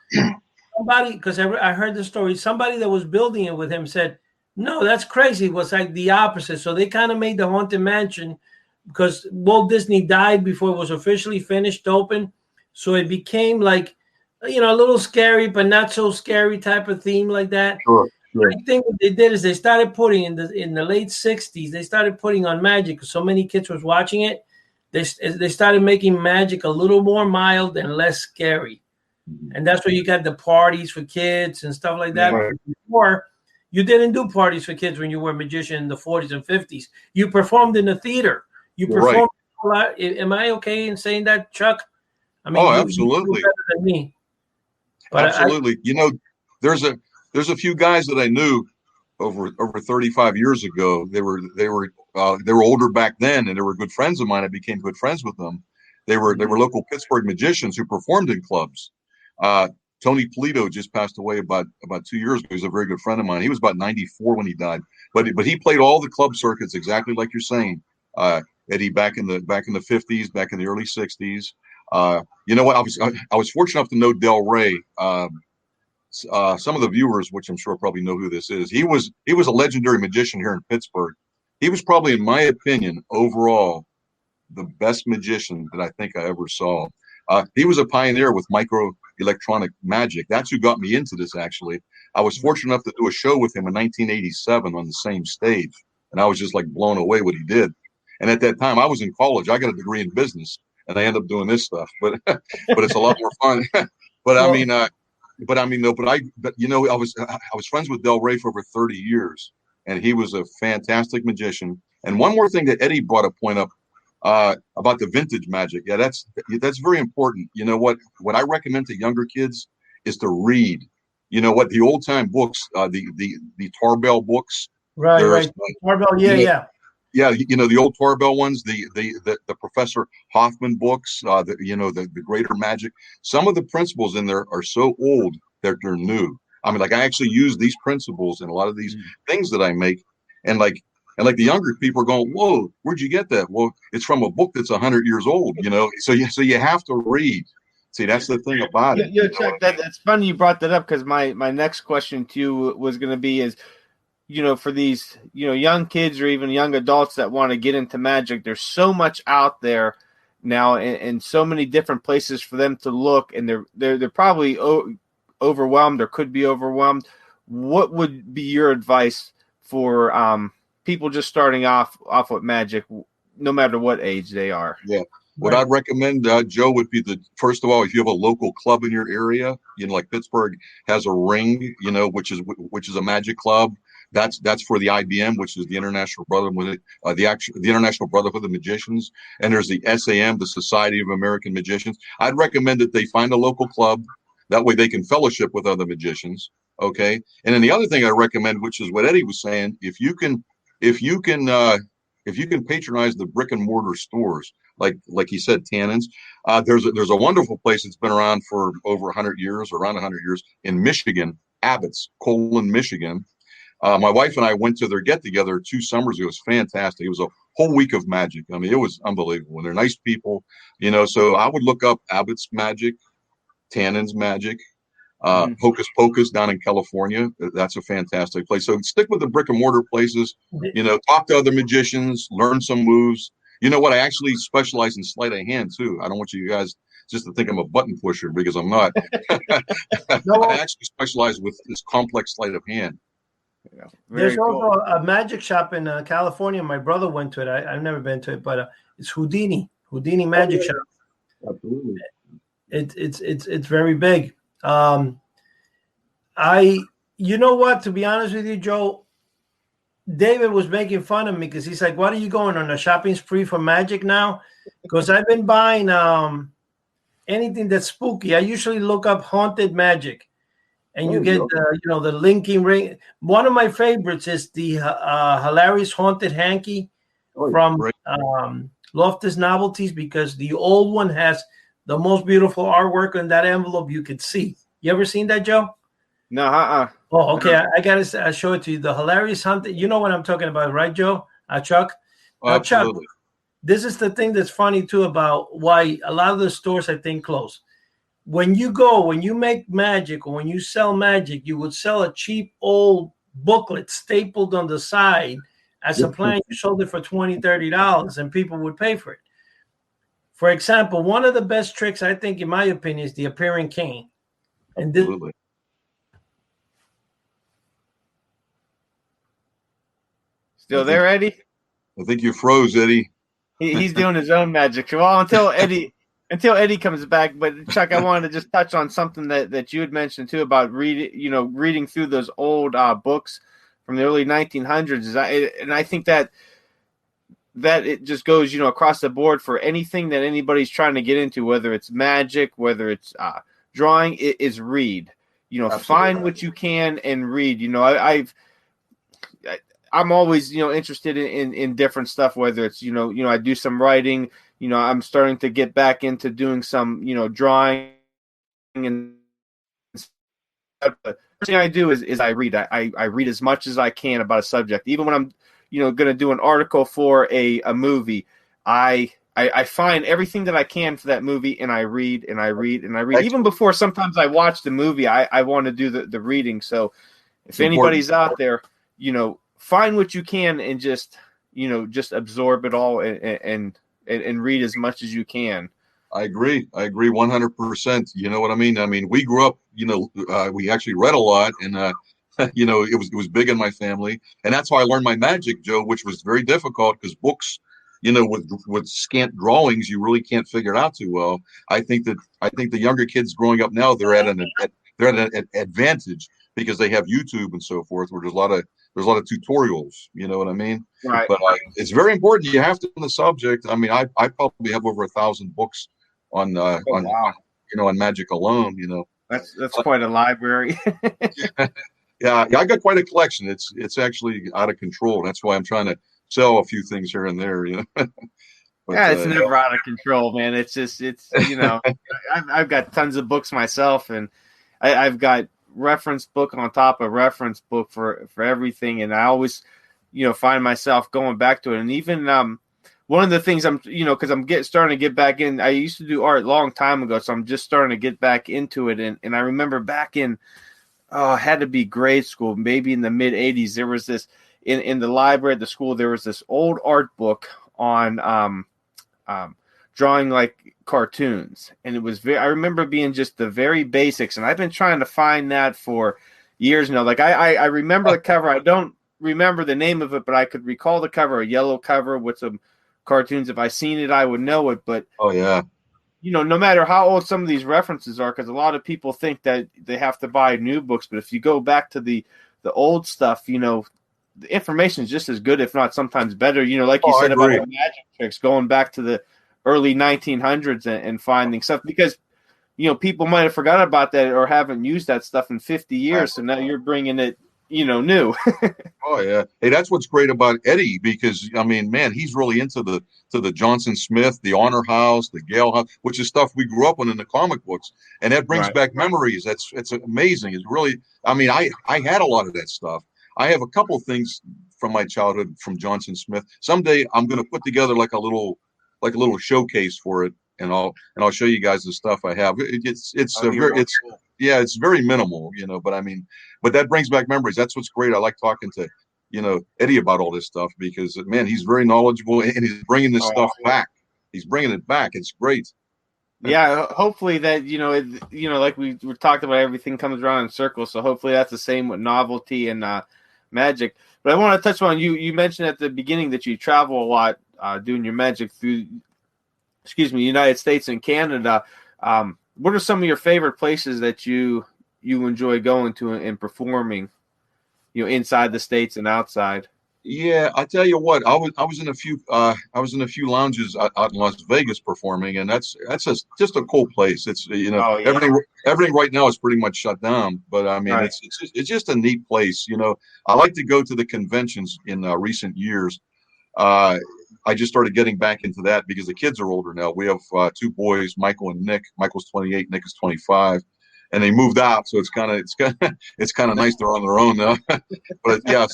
Somebody, because I heard the story, somebody that was building it with him said, No, that's crazy. It was like the opposite. So they kind of made the Haunted Mansion because Walt Disney died before it was officially finished open. So it became like, a little scary, but not so scary type of theme like that. Sure. I think what they did is they started putting in the late 60s, they started putting on magic because so many kids was watching it. They started making magic a little more mild and less scary. And that's where you got the parties for kids and stuff like that. Right. Before, you didn't do parties for kids when you were a magician in the 40s and 50s. You performed in the theater. You performed a lot. Am I okay in saying that, Chuck? I mean, absolutely. You better than me. But absolutely. There's a few guys that I knew over 35 years ago. They were older back then, and they were good friends of mine. I became good friends with them. They were local Pittsburgh magicians who performed in clubs. Tony Polito just passed away about 2 years ago. He's a very good friend of mine. He was about 94 when he died, but he played all the club circuits exactly like you're saying, Eddie. Back in the 50s, back in the early 60s. You know what? I was fortunate enough to know Del Rey. Some of the viewers, which I'm sure probably know who this is, he was a legendary magician here in Pittsburgh. He was probably, in my opinion, overall, the best magician that I think I ever saw. He was a pioneer with microelectronic magic. That's who got me into this, actually. I was fortunate enough to do a show with him in 1987 on the same stage, and I was just like blown away what he did. And at that time, I was in college. I got a degree in business, and I ended up doing this stuff. But it's a lot more fun. But I was friends with Del Rey for over 30 years, and he was a fantastic magician. And one more thing that Eddie brought a point up about the vintage magic. Yeah, that's very important. You know what I recommend to younger kids is to read. You know what, the old time books, the Tarbell books. Right. Tarbell, yeah. Yeah, the old Tarbell ones, the Professor Hoffman books, the Greater Magic. Some of the principles in there are so old that they're new. I mean, like, I actually use these principles in a lot of these things that I make, and like the younger people are going, "Whoa, where'd you get that?" Well, it's from a book that's 100 years old. So you have to read. See, that's the thing about it. Chuck, that's funny you brought that up, because my next question to you was going to be is, for these, young kids or even young adults that want to get into magic, there's so much out there now, and so many different places for them to look, and they're probably overwhelmed or could be overwhelmed. What would be your advice for people just starting off with magic, no matter what age they are? Yeah. What I'd recommend, Joe, would be first of all, if you have a local club in your area, like Pittsburgh has a ring, which is a magic club. That's for the IBM, which is the International Brotherhood, the International Brotherhood of Magicians, and there's the SAM, the Society of American Magicians. I'd recommend that they find a local club. That way they can fellowship with other magicians. Okay. And then the other thing I recommend, which is what Eddie was saying, if you can patronize the brick and mortar stores, like he said, Tannins, there's a wonderful place that's been around for over 100 years, around 100 years, in Michigan, Abbott's, Colon, Michigan. My wife and I went to their get-together 2 summers ago. It was fantastic. It was a whole week of magic. I mean, it was unbelievable. And they're nice people, so I would look up Abbott's Magic, Tannins Magic, Hocus Pocus down in California. That's a fantastic place. So stick with the brick and mortar places, talk to other magicians, learn some moves. You know what? I actually specialize in sleight of hand too. I don't want you guys just to think I'm a button pusher, because I'm not. No. I actually specialize with this complex sleight of hand. Yeah, there's also a magic shop in California. My brother went to it. I've never been to it, but it's Houdini Magic Shop. Absolutely. It's very big. You know what? To be honest with you, Joe, David was making fun of me because he's like, "What are you going on a shopping spree for magic now?" Because I've been buying anything that's spooky. I usually look up haunted magic. And you get the linking ring. One of my favorites is the hilarious haunted hanky from Loftus Novelties, because the old one has the most beautiful artwork in that envelope you could see. You ever seen that, Joe? No. Oh, okay. I gotta show it to you. The hilarious haunted. You know what I'm talking about, right, Joe? Chuck. Absolutely. Chuck, this is the thing that's funny too about why a lot of the stores, I think, close. When you make magic, or when you sell magic, you would sell a cheap old booklet stapled on the side as a plan. You sold it for $20, $30, and people would pay for it. For example, one of the best tricks, I think, in my opinion, is the appearing cane. And this, Absolutely. Still there, Eddie? I think you froze, Eddie. He's doing his own magic. Well, until Eddie comes back. But Chuck, I wanted to just touch on something that you had mentioned too about reading through those old books from the early 1900s. And I think that it just goes, across the board for anything that anybody's trying to get into, whether it's magic, whether it's drawing, is read. Absolutely. Find what you can and read. I'm always, interested in different stuff, whether it's, I do some writing, I'm starting to get back into doing some, drawing and stuff. But the first thing I do is I read. I read as much as I can about a subject. Even when I'm, going to do an article for a movie, I find everything that I can for that movie, and I read and I read and I read. Even before sometimes I watch the movie, I want to do the reading. So if anybody's out there, find what you can and just absorb it all and read as much as you can. I agree 100%. You know what I mean? I mean, we grew up, we actually read a lot, and it was big in my family, and that's how I learned my magic, Joe, which was very difficult because books, with scant drawings, you really can't figure it out too well. I think the younger kids growing up now, they're at an advantage because they have YouTube and so forth, where there's a lot of tutorials, you know what I mean? Right. But it's very important. You have to know the subject. I mean, I probably have over 1,000 books on magic alone. That's quite a library. Yeah, I got quite a collection. It's actually out of control. That's why I'm trying to sell a few things here and there. But, it's never out of control, man. It's I've got tons of books myself, and I've got reference book on top of reference book for everything, and I always find myself going back to it. And even one of the things I'm because I'm starting to get back in. I used to do art a long time ago, so I'm just starting to get back into it. And I remember back in had to be grade school, maybe in the mid 80s, there was this in the library at the school, there was this old art book on drawing like cartoons, and it was I remember being just the very basics, and I've been trying to find that for years now. Like I remember the cover. I don't remember the name of it, but I could recall the cover, a yellow cover with some cartoons. If I seen it, I would know it. But no matter how old some of these references are, because a lot of people think that they have to buy new books, but if you go back to the old stuff, the information is just as good, if not sometimes better. Like you said about the magic tricks, going back to the early 1900s and finding stuff, because people might have forgot about that or haven't used that stuff in 50 years. So now you're bringing it new. Oh yeah. Hey, that's what's great about Eddie, because I mean, man, he's really into the Johnson Smith, the Honor House, the Gale House, which is stuff we grew up on in the comic books, and that brings back memories. It's amazing. It's really, I mean, I had a lot of that stuff. I have a couple things from my childhood from Johnson Smith. Someday I'm going to put together like a little showcase for it, and I'll show you guys the stuff I have. It's very minimal, but that brings back memories. That's what's great. I like talking to, Eddie about all this stuff, because man, he's very knowledgeable, and he's bringing this stuff back. He's bringing it back. It's great. Yeah, hopefully that like we talked about, everything comes around in circles. So hopefully that's the same with novelty and magic. But I want to touch on you mentioned at the beginning that you travel a lot doing your magic through, United States and Canada. What are some of your favorite places that you enjoy going to and performing, inside the States and outside? Yeah, I tell you what, I was in a few lounges out in Las Vegas performing, and that's just a cool place. It's everything right now is pretty much shut down, but I mean it's just a neat place. I like to go to the conventions in recent years. I just started getting back into that because the kids are older now. We have two boys, Michael and Nick. Michael's 28, Nick is 25, and they moved out, so it's kind of nice they're on their own now. But yes.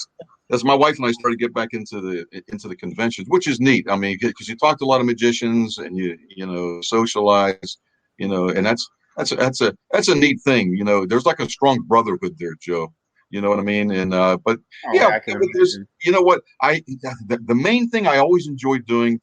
As my wife and I started to get back into the conventions, which is neat. I mean, because you talk to a lot of magicians and you socialize, and that's a neat thing. There's like a strong brotherhood there, Joe. You know what I mean? And but Oh, yeah, I can but there's, imagine. you know what, the main thing I always enjoyed doing,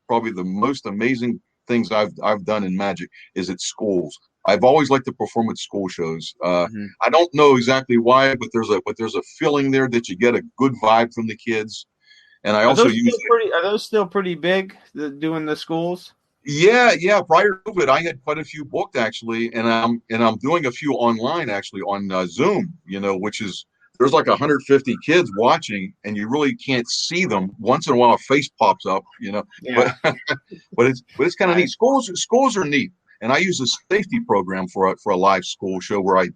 probably the most amazing things I've done in magic is at schools. I've always liked to perform at school shows. I don't know exactly why, but there's a feeling there that you get a good vibe from the kids. And I also use Are those still pretty big? Doing the schools? yeah. Prior to it, I had quite a few booked actually, and I'm doing a few online actually on Zoom. You know, which is there's like 150 kids watching, and you really can't see them. Once in a while, a face pops up. You know, Yeah. but it's kind of neat. Schools are neat, and I use a safety program for a live school show where I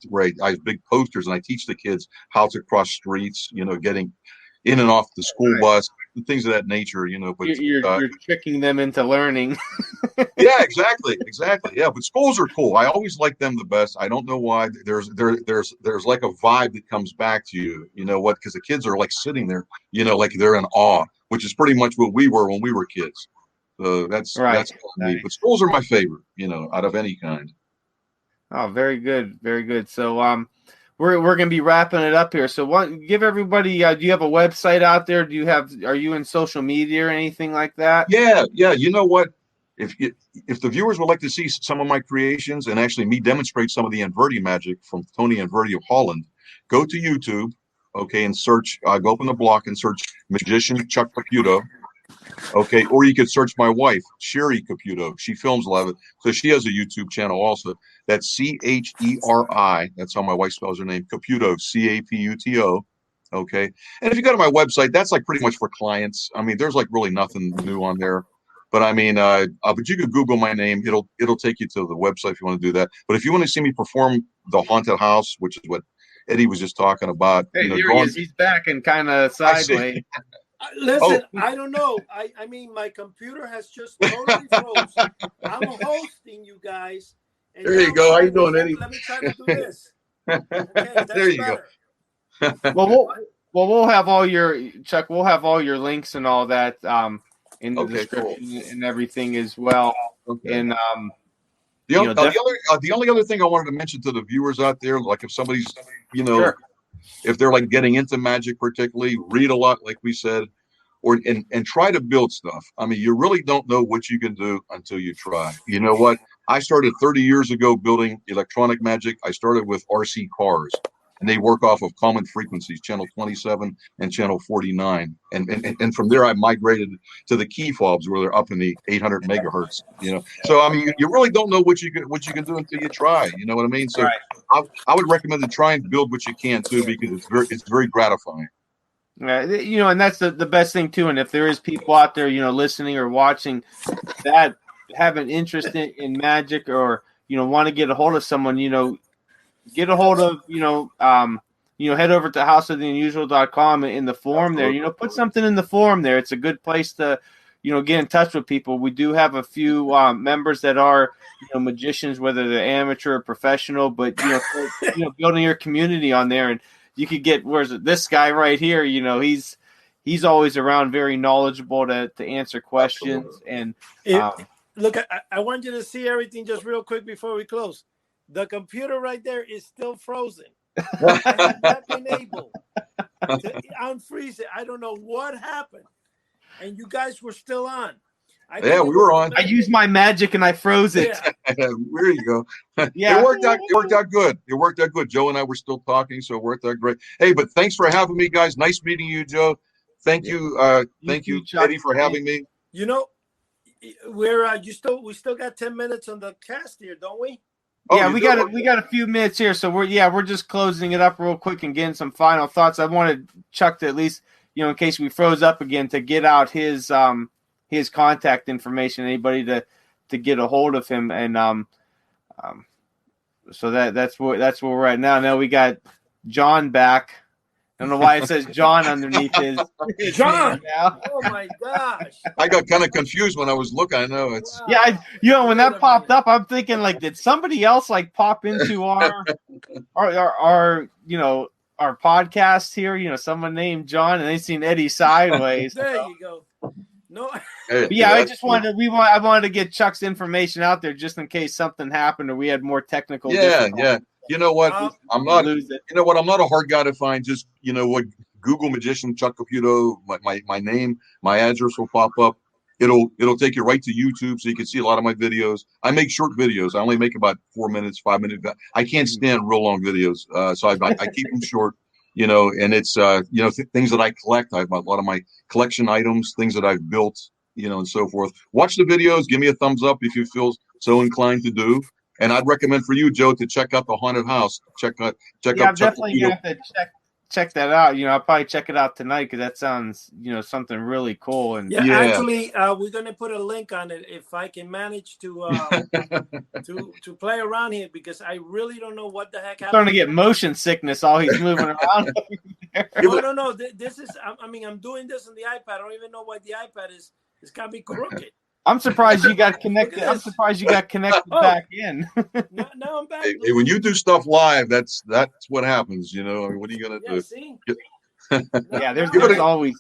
have big posters and I teach the kids how to cross streets. You know, getting in and off the school bus, things of that nature. You know, but You're tricking them into learning. yeah, exactly. Yeah, but schools are cool. I always like them the best. I don't know why. There's like a vibe that comes back to you. You know what? Because the kids are like sitting there, you know, like they're in awe, which is pretty much what we were when we were kids. So that's kind of neat. But schools are my favorite, you know, out of any kind. Oh, very good, very good. So we're gonna be wrapping it up here. So give everybody. Do you have a website out there? Are you in social media or anything like that? Yeah. You know what? If the viewers would like to see some of my creations and actually me demonstrate some of the Inverti magic from Tony Inverti of Holland, go to YouTube, okay, and search. Go open the block and search magician Chuck Caputo, okay, or you could search my wife Sherry Caputo. She films a lot of it, so she has a YouTube channel also. That's Cheri. That's how my wife spells her name. Caputo, Caputo. Okay, and if you go to my website, that's like pretty much for clients. I mean, there's like really nothing new on there. But I mean, but you could Google my name. It'll take you to the website if you want to do that. But if you want to see me perform the haunted house, which is what Eddie was just talking about, Hey, there he is. He's back and kind of sideways. Listen, I don't know. I mean, my computer has just totally frozen. I'm hosting you guys. And there you go. How you doing, Eddie? Let me try to do this. Okay, that's there you better. go. Well, we'll have all your Chuck. We'll have all your links and all that in the description and everything as well. Okay. And the only other thing I wanted to mention to the viewers out there, like if somebody's, you know, sure. If they're like getting into magic, particularly, read a lot, like we said, and try to build stuff. I mean, you really don't know what you can do until you try. You know what? I started 30 years ago building electronic magic. I started with RC cars, and they work off of common frequencies, channel 27 and channel 49. And from there, I migrated to the key fobs where they're up in the 800 megahertz. You know, so I mean, you really don't know what you can do until you try. You know what I mean? So I would recommend to try and build what you can too, because it's very gratifying. You know, and that's the best thing too. And if there is people out there, you know, listening or watching that have an interest in magic, or you know, want to get a hold of someone, you know, get a hold of, head over to houseoftheunusual.com in the forum there. You know, put something in the forum there. It's a good place to, you know, get in touch with people. We do have a few members that are, you know, magicians, whether they're amateur or professional, but building your community on there. And you could get, this guy right here, you know, he's always around, very knowledgeable to answer questions. And look, I want you to see everything just real quick before we close. The computer right there is still frozen. I have not been able to unfreeze it. I don't know what happened. And you guys were still on. We were on. I used my magic and I froze it. Yeah. There you go. Yeah. It worked out good. It worked out good. Joe and I were still talking, so it worked out great. Hey, but thanks for having me, guys. Nice meeting you, Joe. Thank you. Thank you, Eddie, for having me. You know, we still got 10 minutes on the cast here, don't we? Yeah, we got a few minutes here, so we're just closing it up real quick and getting some final thoughts. I wanted Chuck to at least, you know, in case we froze up again, to get out his contact information, anybody to get a hold of him, and so that's where we're at now. Now we got John back. I don't know why it says John underneath his John. Now. Oh my gosh! I got kind of confused when I was looking. I know it's when that popped up, I'm thinking like, did somebody else like pop into our our podcast here? You know, someone named John, and they seen Eddie sideways. There you go. No. I wanted to get Chuck's information out there just in case something happened or we had more technical difficulties. Yeah. You know what? I'm not. Lose it. You know what? I'm not a hard guy to find. Just what? Google magician Chuck Caputo. My name, my address will pop up. It'll take you right to YouTube, so you can see a lot of my videos. I make short videos. I only make about 4 minutes, 5 minutes. I can't stand real long videos, so I keep them short. And it's things that I collect. I have a lot of my collection items, things that I've built, and so forth. Watch the videos. Give me a thumbs up if you feel so inclined to do. And I'd recommend for you, Joe, to check out the haunted house. Check out. I'm definitely gonna have to check that out. I'll probably check it out tonight because that sounds, something really cool. And actually, we're gonna put a link on it if I can manage to to play around here, because I really don't know what the heck happened. Starting to get motion sickness. All he's moving around. No. This is. I'm doing this on the iPad. I don't even know why the iPad is. It's gotta be crooked. I'm surprised you got connected. I'm surprised you got connected back in. Now I'm back. Hey, when you do stuff live, that's what happens. What are you gonna do? See? Yeah, there's always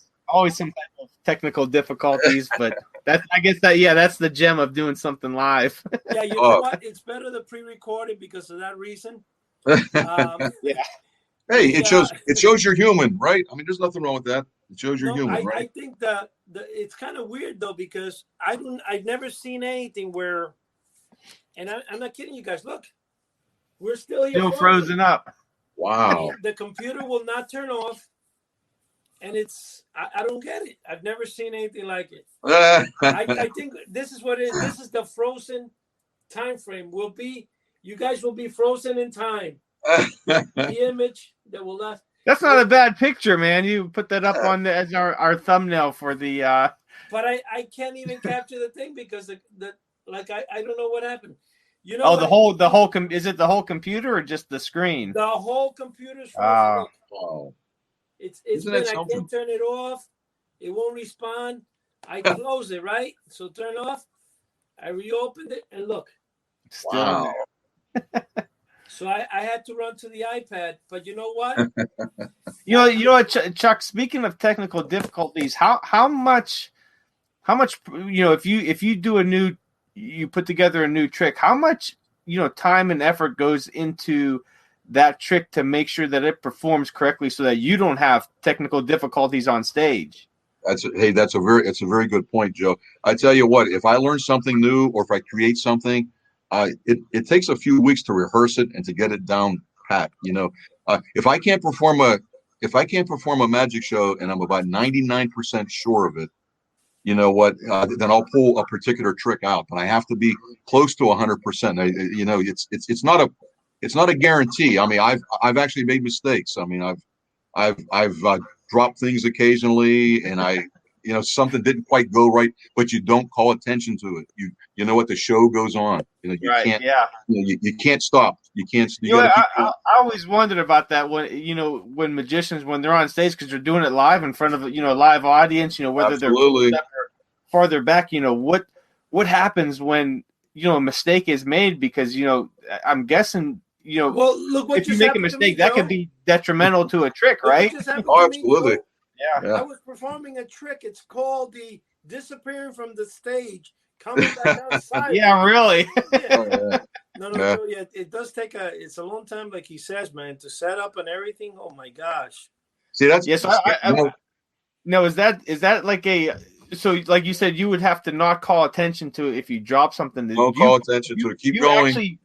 some type of technical difficulties, but that's the gem of doing something live. Yeah, you know what? It's better to pre-record it because of that reason. Yeah. Hey, it shows you're human, right? I mean, there's nothing wrong with that. It shows you're human, right? I think that it's kind of weird though, because I've never seen anything where, and I'm not kidding you guys. Look, we're still here. Still frozen up. Wow. The computer will not turn off, and I don't get it. I've never seen anything like it. I think this is what it is. This is the frozen time frame. You guys will be frozen in time. The image that will last. That's not a bad picture, man. You put that up on as our thumbnail for the. But I can't even capture the thing because I don't know what happened. The whole is it the whole computer or just the screen? The whole computer's frozen. Wow. It's been, I can't turn it off. It won't respond. I close it, right? So turn off. I reopened it and look. Wow. So I had to run to the iPad, but you know what? You know what, Chuck? Speaking of technical difficulties, how much? If you do you put together a new trick, how much time and effort goes into that trick to make sure that it performs correctly, so that you don't have technical difficulties on stage? That's a very good point, Joe. I tell you what, if I learn something new or if I create something, it takes a few weeks to rehearse it and to get it down pat. If I can't perform a magic show and I'm about 99% sure of it, then I'll pull a particular trick out. But I have to be close to 100%. It's not a guarantee. I mean, I've actually made mistakes. I mean, I've dropped things occasionally, and something didn't quite go right, but you don't call attention to it. You know what? The show goes on. You can't. Yeah. You can't stop. You can't. I always wondered about that when magicians, when they're on stage, because they're doing it live in front of a live audience. Whether Absolutely. They're farther back. What happens when a mistake is made, because I'm guessing. Well, look, what if you make a mistake, that could be detrimental to a trick, right? Oh, absolutely. Yeah. I was performing a trick. It's called the disappearing from the stage, coming back outside. Yeah, really. Yeah. No. Yeah, it does take it's a long time, like he says, man, to set up and everything. Oh my gosh. See, that's yes. No, is that like a? So, like you said, you would have to not call attention to it if you drop something. Don't call attention to it. Keep going.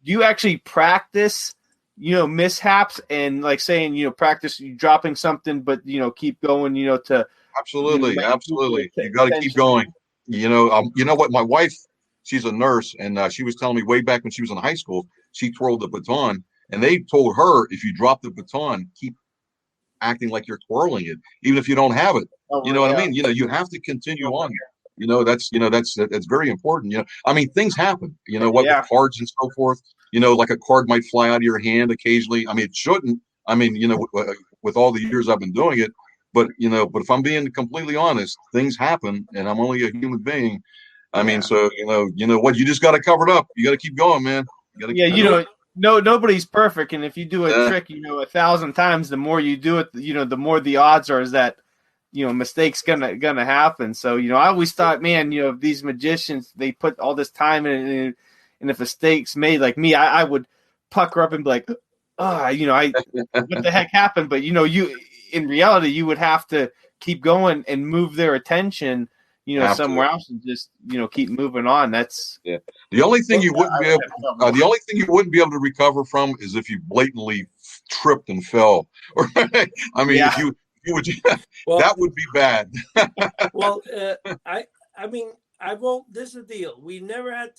Do you actually practice, mishaps and like saying, practice dropping something, but keep going, to absolutely. You got to keep going. You know what? My wife, she's a nurse, and she was telling me way back when she was in high school, she twirled the baton, and they told her if you drop the baton, keep acting like you're twirling it, even if you don't have it. What I mean? You have to continue on. That's very important. I mean, things happen. With cards and so forth. Like a card might fly out of your hand occasionally. I mean, it shouldn't. I mean, with all the years I've been doing it, but if I'm being completely honest, things happen, and I'm only a human being. I mean, so what? You just got to cover it up. You got to keep going, man. Nobody's perfect, and if you do a trick, 1,000 times, the more you do it, the more the odds are is that. Mistakes gonna happen. So, I always thought, man, these magicians, they put all this time in, and if mistakes made, like me, I would pucker up and be like, what the heck happened? But you in reality, you would have to keep going and move their attention, somewhere else, and just keep moving on. That's the only thing you wouldn't be able. The only thing you wouldn't be able to recover from is if you blatantly tripped and fell. Or I mean, if you would, that would be bad. Well, I mean, I won't. This is the deal.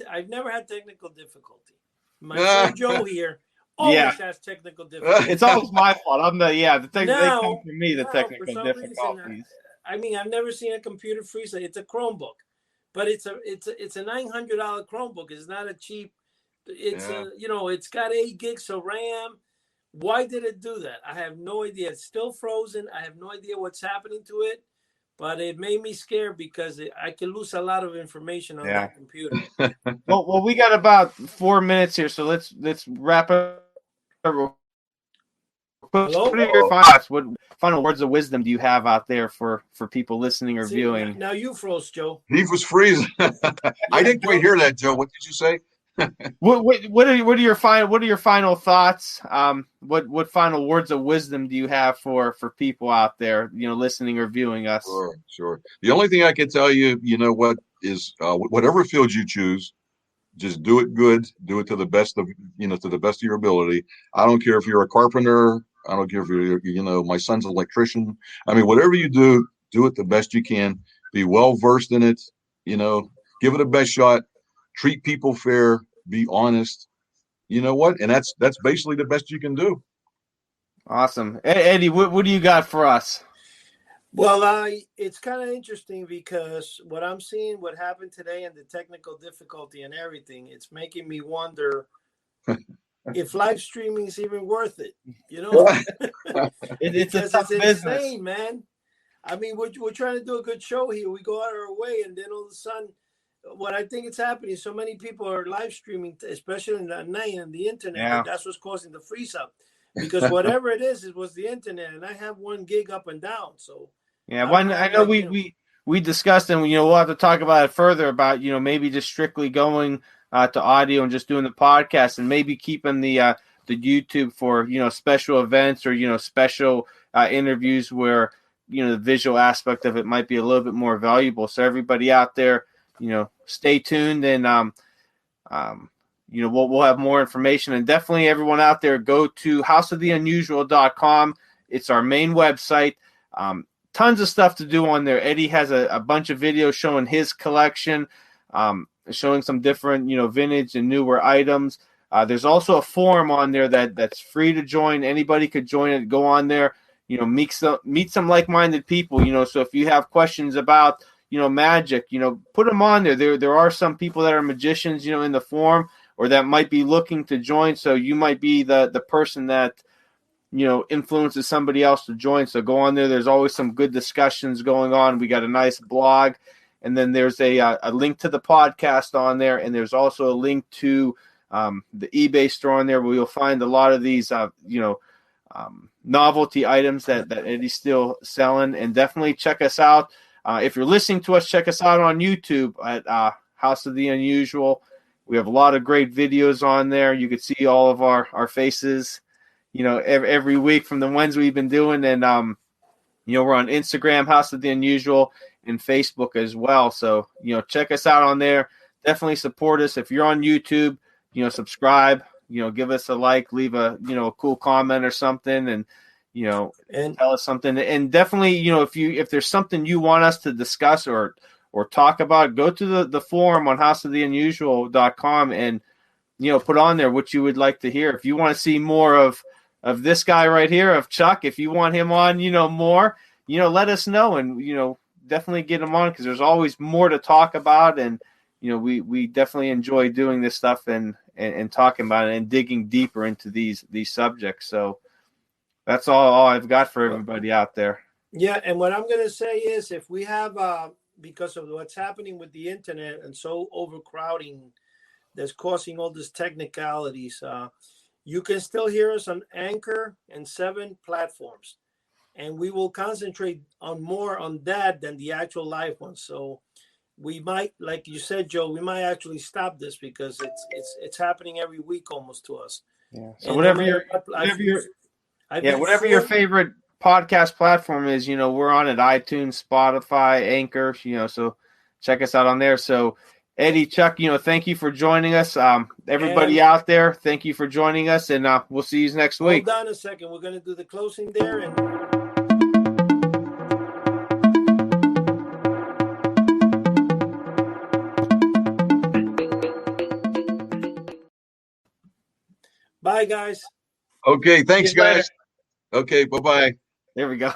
I've never had technical difficulty. My friend Joe here always has technical difficulties. It's always my fault. They come from me, the technical difficulties. I mean, I've never seen a computer freeze. It's a Chromebook, but it's a $900 Chromebook. It's not a cheap. It's got 8 gigs of RAM. Why did it do that? I have no idea. It's still frozen. I have no idea what's happening to it, but it made me scared because I could lose a lot of information on that computer. Well, we got about 4 minutes here, so let's wrap up. What are your thoughts? What final words of wisdom do you have out there for people listening or viewing? Now you froze, Joe. He was freezing. I didn't quite hear that, Joe. What did you say? What are your final thoughts? What final words of wisdom do you have for people out there, listening or viewing us? Sure. The only thing I can tell you, what is whatever field you choose, just do it good. Do it to the best of your ability. I don't care if you're a carpenter. I don't care if you're, my son's an electrician. I mean, whatever you do it the best you can. Be well versed in it. Give it a best shot. Treat people fair. Be honest. You know what? And that's basically the best you can do. Awesome, Eddie. What do you got for us? Well, it's kind of interesting because what I'm seeing, what happened today, and the technical difficulty and everything, it's making me wonder if live streaming is even worth it. It's a tough business, insane, man. I mean, we're trying to do a good show here. We go out of our way, and then all of a sudden, what I think it's happening, so many people are live streaming, especially at night on the internet. And that's what's causing the freeze up. Because whatever it was the internet, and I have 1 gig up and down. So I know we discussed, and we'll have to talk about it further about maybe just strictly going to audio and just doing the podcast, and maybe keeping the YouTube for special events or special interviews where the visual aspect of it might be a little bit more valuable. So everybody out there, stay tuned, and we'll have more information. And definitely everyone out there, go to houseoftheunusual.com. It's our main website. Tons of stuff to do on there. Eddie has a bunch of videos showing his collection, showing some different, vintage and newer items. There's also a forum on there that's free to join. Anybody could join it. Go on there, meet some like-minded people, so if you have questions about, magic, put them on there. There are some people that are magicians, in the forum, or that might be looking to join. So you might be the person that, influences somebody else to join. So go on there. There's always some good discussions going on. We got a nice blog, and then there's a link to the podcast on there. And there's also a link to the eBay store on there, where you'll find a lot of these, novelty items that Eddie's still selling. And definitely check us out. If you're listening to us, check us out on YouTube at House of the Unusual. We have a lot of great videos on there. You can see all of our faces, every week from the ones we've been doing. And, we're on Instagram, House of the Unusual, and Facebook as well. So, check us out on there. Definitely support us. If you're on YouTube, subscribe, give us a like, leave a cool comment or something, and tell us something. And definitely, if there's something you want us to discuss or talk about, go to the forum on houseoftheunusual.com and put on there what you would like to hear. If you want to see more of this guy right here, of Chuck, if you want him on more, let us know, and definitely get him on, because there's always more to talk about. And we definitely enjoy doing this stuff and talking about it and digging deeper into these subjects. So that's all I've got for everybody out there. Yeah, and what I'm going to say is, if we have, because of what's happening with the internet and so overcrowding that's causing all these technicalities, you can still hear us on Anchor and 7 platforms. And we will concentrate more on that than the actual live ones. So we might, like you said, Joe, we might actually stop this because it's happening every week almost to us. Yeah. So whatever your favorite podcast platform is, we're on it: iTunes, Spotify, Anchor. So check us out on there. So Eddie, Chuck, thank you for joining us. Everybody out there, thank you for joining us, and we'll see you next week. Hold on a second. We're going to do the closing there. And bye, guys. Okay, thanks, guys. Okay, bye-bye. There we go.